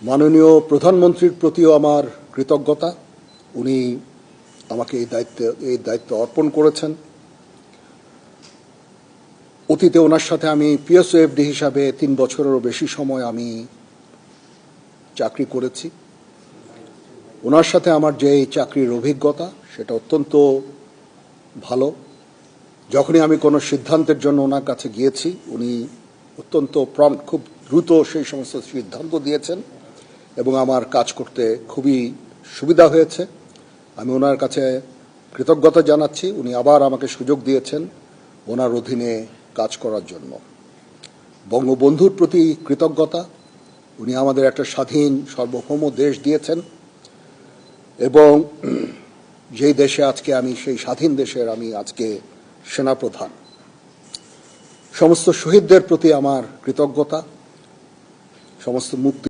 মাননীয় প্রধানমন্ত্রীর প্রতিও আমার কৃতজ্ঞতা। উনি আমাকে এই দায়িত্ব অর্পণ করেছেন। অতীতে ওনার সাথে আমি পিএসওএফডি হিসাবে 3 বছরেরও বেশি সময় আমি চাকরি করেছি। ওনার সাথে আমার যে চাকরির অভিজ্ঞতা সেটা অত্যন্ত ভালো। যখনই আমি কোনো সিদ্ধান্তের জন্য ওনার কাছে গিয়েছি, উনি অত্যন্ত প্রম্পট, খুব দ্রুত সেই সমস্ত সিদ্ধান্ত দিয়েছেন এবং আমার কাজ করতে খুবই সুবিধা হয়েছে। আমি ওনার কাছে কৃতজ্ঞতা জানাচ্ছি। উনি আবার আমাকে সুযোগ দিয়েছেন ওনার অধীনে কাজ করার জন্য। বঙ্গবন্ধুর প্রতি কৃতজ্ঞতা। উনি আমাদের একটা স্বাধীন সার্বভৌম দেশ দিয়েছেন এবং যেই দেশে আজকে আমি, সেই স্বাধীন দেশের আমি আজকে সেনাপ্রধান। সমস্ত শহীদদের প্রতি আমার কৃতজ্ঞতা। সমস্ত মুক্তি